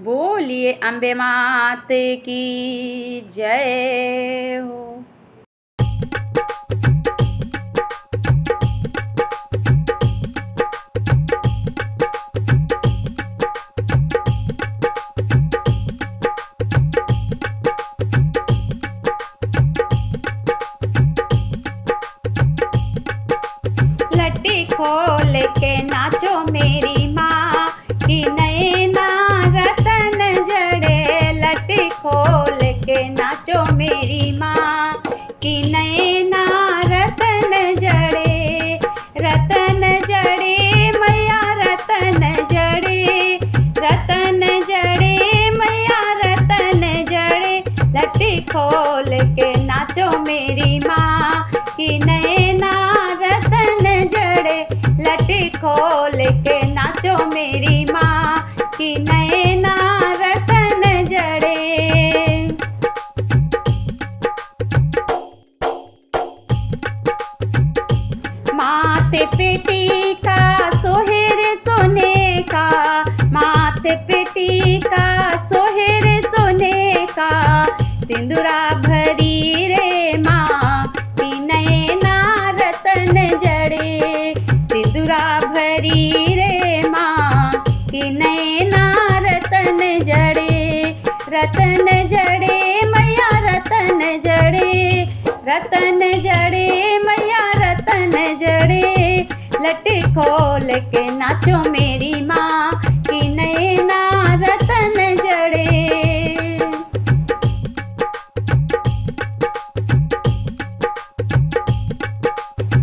बोलिए अम्बे मात की जय हो। लट्टी खोल के नाचो मेरी माँ की नैना रतन जड़े। लट्टी खोल के नाचो मेरी माँ की नैना रतन जड़े। रतन जड़े मैया रतन जड़े। रतन जड़े मैया रतन जड़े। लट्टी खोल के नाचो मेरी माँ की नैना रतन जड़े। लट्टी खोल के नाचो मेरी माँ की नैना रतन जड़े। माथे पे टीका सोहेर सोने का। माथे पे टीका सोहेर सोने का। सिंदूरा भरी रे माँ की नैना रतन जड़े। सिंदूरा भरी रे माँ की नैना रतन जड़े। रतन जड़े मैया रतन जड़े। रतन जड़े मैया रतन जड़े। लट्टी खोल के नाचो मेरी माँ की नैना रतन जड़े।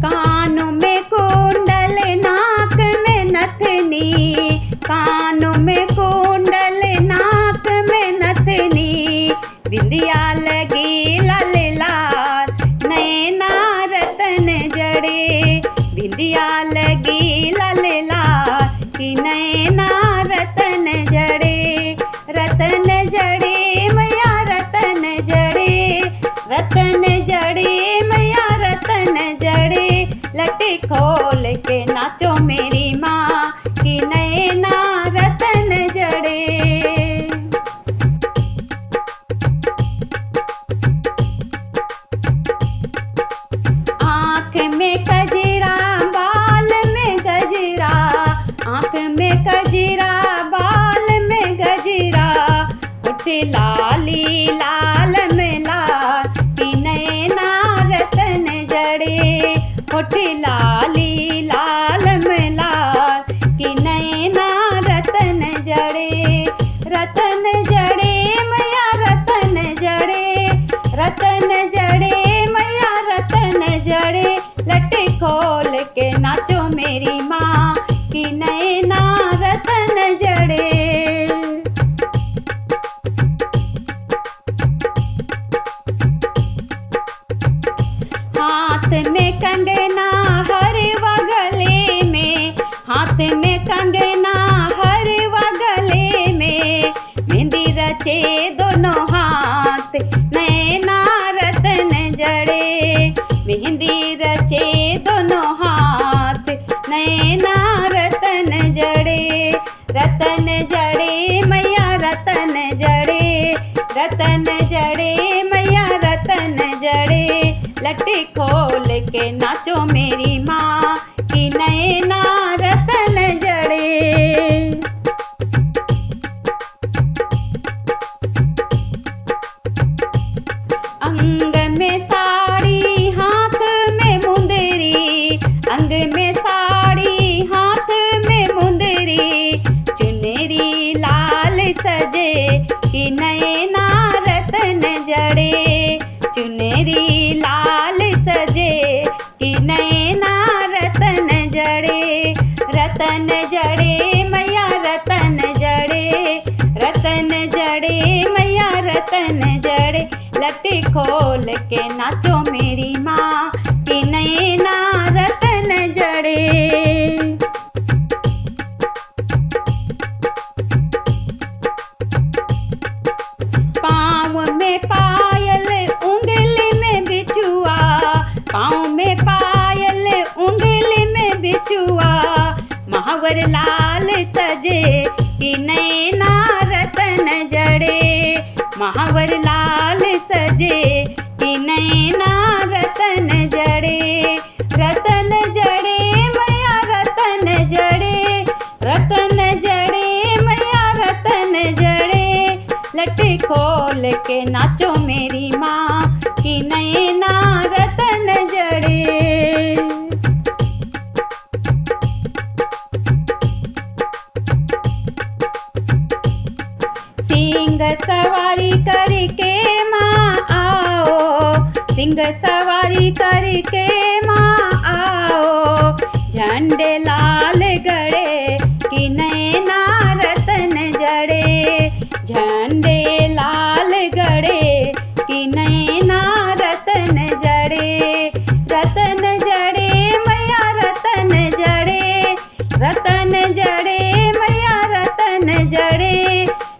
कानों में कुंडल नाक में नथनी। कानों में कुंडल नाक में नथनी। बिंदिया लगी लाल लाल नैना रतन जड़े। बिंदिया लगी लाल लाल की नैना रतन जड़े। रतन जड़े मैया रतन जड़े। रतन जड़े मैया रतन जड़े। लट्टी खोल के नाचो मेरी माँ की नैना रतन जड़े। आँख में कजरा बाल में गजरा। आँख में कजरा बाल में गजरा। उठे लाली लाल में लाल की नैना रतन जड़े। उठे लाली लाल में लाल की नैना रतन जड़े। रतन जड़े मैया रतन जड़े। रतन जड़े मैया रतन जड़े। लट्टी खोल के नाचो मेरी माँ की नैना रतन जड़े। हाथ में कंगना हर गले में। हाथ में कंगना हर गले में। मेहंदी रचे दोनों हाथ नैना रतन जड़े। मेहंदी रचे दोनों हाथ नैना रतन जड़े। रतन जड़े मैया रतन जड़े। रतन जड़े मैया रतन जड़े। लट्टी खोल के नाचो मेरी माँ की नैना रतन जड़े। अंग में साड़ी हाथ में मुंदरी। अंग में साड़ी हाथ में मुंदरी। चुनरी लाल सजे की नैना रतन जड़े। चुनरी लाल सजे की नैना रतन जड़े। रतन जड़े मैया रतन जड़े। रतन जड़े मैया रतन जड़े। लट्टी खोल के नाचो मेरी माँ की नैना रतन जड़े। पाँव में पायल उंगली में बिछुआ। पाँव में पायल उंगली में बिछुआ। महावर लाल सजे की नैना रतन महावर लाल सजे कि नैना रतन जड़े, रतन जड़े मैया रतन जड़े, रतन जड़े मैया रतन जड़े। लट खोल के नाचो मेरी माँ कि नैना रतन जड़े। सिंह सवारी करके माँ आओ, सिंह सवारी करके माँ आओ, झंडे लाल गड़े कि नैना रतन जड़े, झंडे लाल गड़े कि नैना रतन जड़े। रतन जड़े मैया रतन जड़े, रतन जड़े मैया रतन जड़े।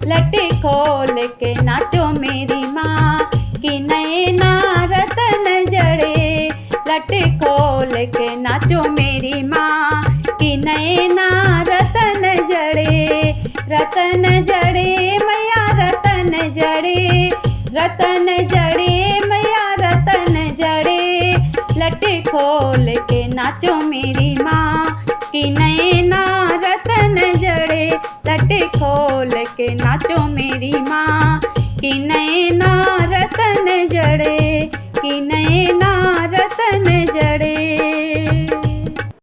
लट खोल के नाचो मेरी माँ कि नैना रतन जड़े, लट खोल के नाचो मेरी माँ कि नैना रतन जड़े। रतन जड़े मैया रतन जड़े, रतन जड़े मैया रतन जड़े। लट खोल के नाचो मेरी माँ कि नैना रतन जड़े, लट खोल के नाचो मेरी माँ